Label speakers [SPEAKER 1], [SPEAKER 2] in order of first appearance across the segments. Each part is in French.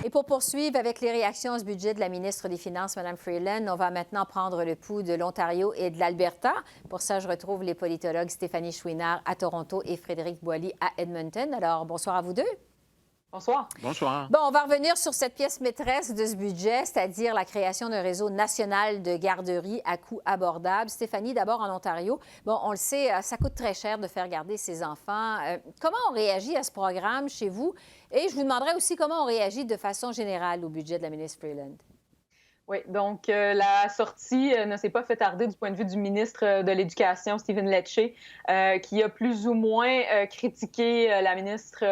[SPEAKER 1] Et pour poursuivre avec les réactions à ce budget de la ministre des Finances, Mme Freeland, on va maintenant prendre le pouls de l'Ontario et de l'Alberta. Pour ça, je retrouve les politologues Stéphanie Chouinard à Toronto et Frédéric Boily à Edmonton. Alors, bonsoir à vous deux.
[SPEAKER 2] Bonsoir.
[SPEAKER 3] Bonsoir.
[SPEAKER 1] Bon, on va revenir sur cette pièce maîtresse de ce budget, c'est-à-dire la création d'un réseau national de garderies à coût abordable. Stéphanie, d'abord en Ontario. Bon, on le sait, ça coûte très cher de faire garder ses enfants. Comment on réagit à ce programme chez vous? Et je vous demanderai aussi comment on réagit de façon générale au budget de la ministre Freeland.
[SPEAKER 2] Oui, donc la sortie ne s'est pas fait tarder du point de vue du ministre de l'Éducation, Stephen Lecce, qui a plus ou moins critiqué la ministre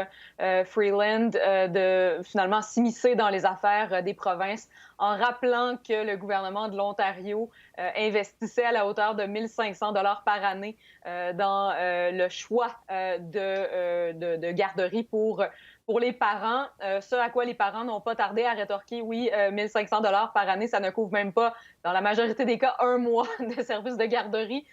[SPEAKER 2] Freeland de finalement s'immiscer dans les affaires des provinces en rappelant que le gouvernement de l'Ontario investissait à la hauteur de 1 500 $ par année dans le choix de garderies pour les parents, ce à quoi les parents n'ont pas tardé à rétorquer, oui, 1 500 $ par année, ça ne couvre même pas, dans la majorité des cas, un mois de service de garderie,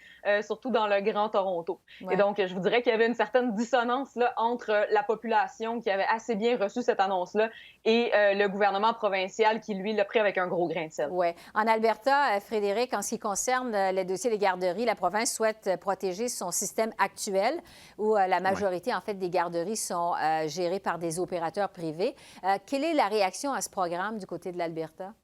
[SPEAKER 2] surtout dans le Grand Toronto. Ouais. Et donc, je vous dirais qu'il y avait une certaine dissonance là, entre la population qui avait assez bien reçu cette annonce-là et le gouvernement provincial qui, lui, l'a pris avec un gros grain de sel.
[SPEAKER 1] Oui. En Alberta, Frédéric, en ce qui concerne les dossiers des garderies, la province souhaite protéger son système actuel où la majorité, en fait, des garderies sont gérées par des opérateurs privés. Quelle est la réaction à ce programme du côté de l'Alberta?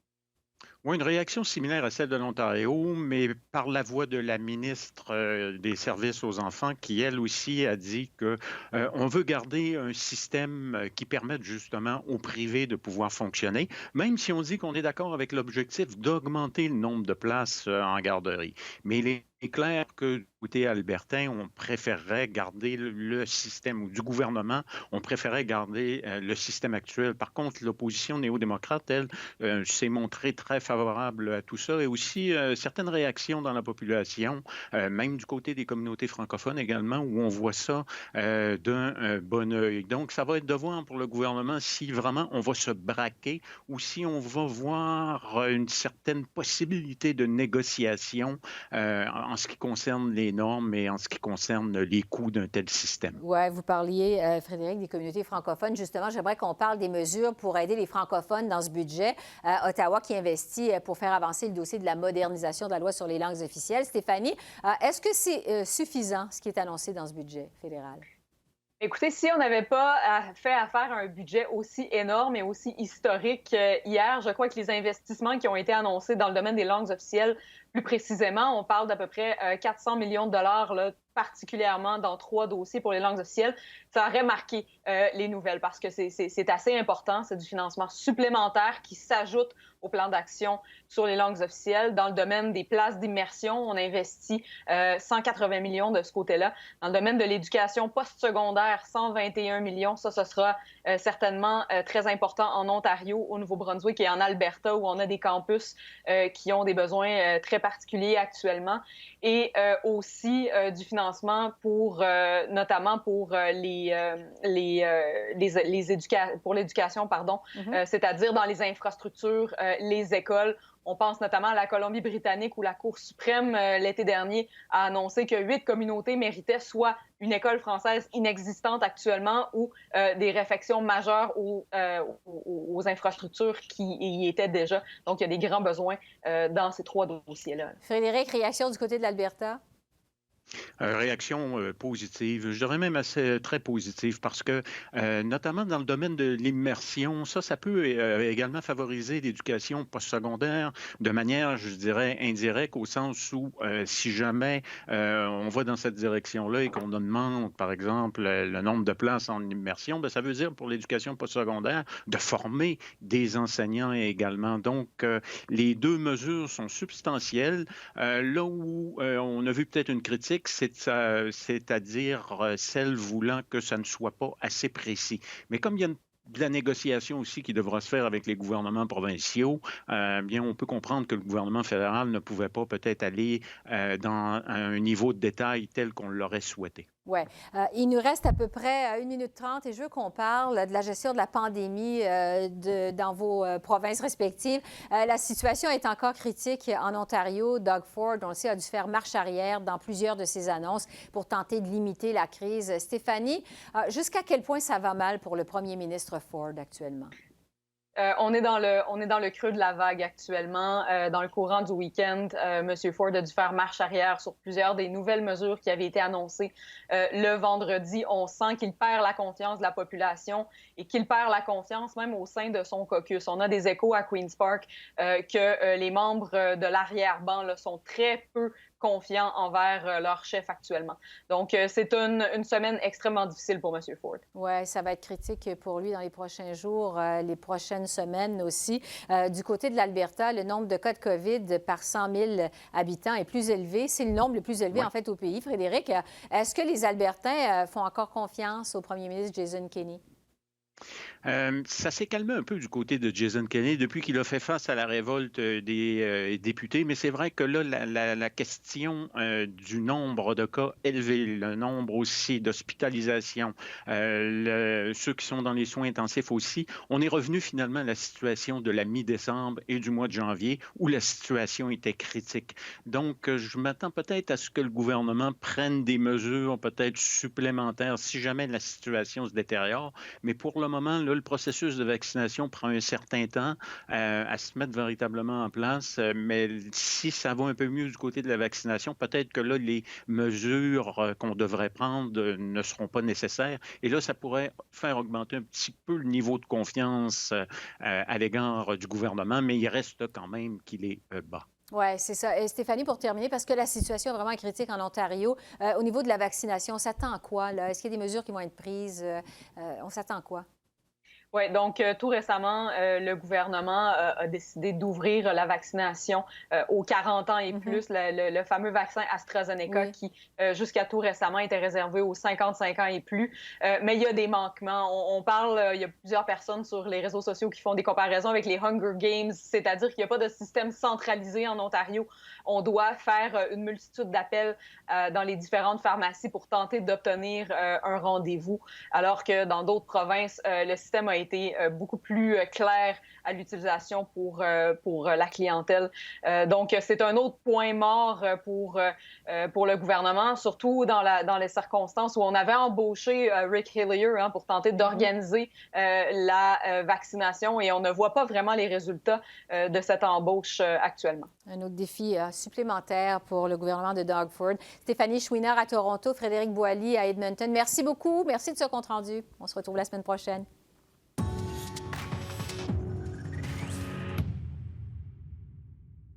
[SPEAKER 3] Oui, une réaction similaire à celle de l'Ontario, mais par la voix de la ministre des Services aux enfants, qui, elle aussi, a dit qu'on veut garder un système qui permette justement au privé de pouvoir fonctionner, même si on dit qu'on est d'accord avec l'objectif d'augmenter le nombre de places en garderie. Mais il est clair que du côté albertain, on préférerait garder le système, ou du gouvernement, on préférerait garder le système actuel. Par contre, l'opposition néo-démocrate, elle, s'est montrée très favorable à tout ça et aussi certaines réactions dans la population, même du côté des communautés francophones également, où on voit ça d'un bon œil. Donc, ça va être de voir pour le gouvernement si vraiment on va se braquer ou si on va voir une certaine possibilité de négociation en ce qui concerne les normes et en ce qui concerne les coûts d'un tel système.
[SPEAKER 1] Oui, vous parliez, Frédéric, des communautés francophones. Justement, j'aimerais qu'on parle des mesures pour aider les francophones dans ce budget. Ottawa qui investit pour faire avancer le dossier de la modernisation de la loi sur les langues officielles. Stéphanie, est-ce que c'est suffisant, ce qui est annoncé dans ce budget fédéral?
[SPEAKER 2] Écoutez, si on n'avait pas fait affaire à un budget aussi énorme et aussi historique hier, je crois que les investissements qui ont été annoncés dans le domaine des langues officielles, plus précisément, on parle d'à peu près 400 millions de dollars, là, particulièrement dans 3 dossiers pour les langues officielles, ça aurait marqué les nouvelles parce que c'est assez important. C'est du financement supplémentaire qui s'ajoute au plan d'action sur les langues officielles. Dans le domaine des places d'immersion, on investit 180 millions de ce côté-là. Dans le domaine de l'éducation postsecondaire, 121 millions. Ça, ce sera certainement très important en Ontario, au Nouveau-Brunswick et en Alberta, où on a des campus qui ont des besoins très particuliers actuellement. Et aussi du financement pour, notamment pour pour l'éducation, pardon, c'est-à-dire dans les infrastructures, les écoles. On pense notamment à la Colombie-Britannique où la Cour suprême, l'été dernier, a annoncé que 8 communautés méritaient soit une école française inexistante actuellement ou des réfections majeures aux infrastructures qui y étaient déjà. Donc, il y a des grands besoins dans ces 3 dossiers-là.
[SPEAKER 1] Frédéric, réaction du côté de l'Alberta?
[SPEAKER 3] Réaction positive, je dirais même assez très positive parce que, notamment dans le domaine de l'immersion, ça peut également favoriser l'éducation postsecondaire de manière, je dirais, indirecte, au sens où si jamais on va dans cette direction-là et qu'on demande, par exemple, le nombre de places en immersion, bien, ça veut dire pour l'éducation postsecondaire de former des enseignants également. Donc, les 2 mesures sont substantielles. Là où on a vu peut-être une critique, c'est-à-dire celle voulant que ça ne soit pas assez précis. Mais comme il y a de la négociation aussi qui devra se faire avec les gouvernements provinciaux, bien, on peut comprendre que le gouvernement fédéral ne pouvait pas peut-être aller dans un niveau de détail tel qu'on l'aurait souhaité.
[SPEAKER 1] Oui. Il nous reste à peu près 1 minute 30 et je veux qu'on parle de la gestion de la pandémie dans vos provinces respectives. La situation est encore critique en Ontario. Doug Ford, on le sait, a dû faire marche arrière dans plusieurs de ses annonces pour tenter de limiter la crise. Stéphanie, jusqu'à quel point ça va mal pour le premier ministre Ford actuellement?
[SPEAKER 2] On est dans le creux de la vague actuellement. Dans le courant du week-end, M. Ford a dû faire marche arrière sur plusieurs des nouvelles mesures qui avaient été annoncées le vendredi. On sent qu'il perd la confiance de la population et qu'il perd la confiance même au sein de son caucus. On a des échos à Queen's Park que les membres de l'arrière-ban là, sont très peu confiants envers leur chef actuellement. Donc, c'est une semaine extrêmement difficile pour M. Ford.
[SPEAKER 1] Oui, ça va être critique pour lui dans les prochains jours, les prochaines semaines aussi. Du côté de l'Alberta, le nombre de cas de COVID par 100 000 habitants est plus élevé. C'est le nombre le plus élevé, en fait, au pays. Frédéric, est-ce que les Albertains font encore confiance au premier ministre Jason Kenney?
[SPEAKER 3] Ça s'est calmé un peu du côté de Jason Kenney depuis qu'il a fait face à la révolte des députés, mais c'est vrai que là, la question du nombre de cas élevés, le nombre aussi d'hospitalisations, ceux qui sont dans les soins intensifs aussi, on est revenu finalement à la situation de la mi-décembre et du mois de janvier où la situation était critique. Donc, je m'attends peut-être à ce que le gouvernement prenne des mesures peut-être supplémentaires si jamais la situation se détériore, mais pour le moment, là, le processus de vaccination prend un certain temps à se mettre véritablement en place, mais si ça va un peu mieux du côté de la vaccination, peut-être que là, les mesures qu'on devrait prendre ne seront pas nécessaires. Et là, ça pourrait faire augmenter un petit peu le niveau de confiance à l'égard du gouvernement, mais il reste quand même qu'il est bas.
[SPEAKER 1] Oui, c'est ça. Et Stéphanie, pour terminer, parce que la situation est vraiment critique en Ontario, au niveau de la vaccination, on s'attend à quoi, là? Est-ce qu'il y a des mesures qui vont être prises? On s'attend à quoi?
[SPEAKER 2] Oui, donc tout récemment, le gouvernement a décidé d'ouvrir la vaccination aux 40 ans et plus, le fameux vaccin AstraZeneca qui, jusqu'à tout récemment, était réservé aux 55 ans et plus. Mais il y a des manquements. On parle, il y a plusieurs personnes sur les réseaux sociaux qui font des comparaisons avec les Hunger Games, c'est-à-dire qu'il n'y a pas de système centralisé en Ontario. On doit faire une multitude d'appels dans les différentes pharmacies pour tenter d'obtenir un rendez-vous, alors que dans d'autres provinces, le système a été beaucoup plus clair à l'utilisation pour la clientèle. Donc, c'est un autre point mort pour le gouvernement, surtout dans les circonstances où on avait embauché Rick Hillier pour tenter d'organiser la vaccination et on ne voit pas vraiment les résultats de cette embauche actuellement.
[SPEAKER 1] Un autre défi supplémentaire pour le gouvernement de Doug Ford. Stéphanie Chouinard à Toronto, Frédéric Boily à Edmonton. Merci beaucoup. Merci de ce compte rendu. On se retrouve la semaine prochaine.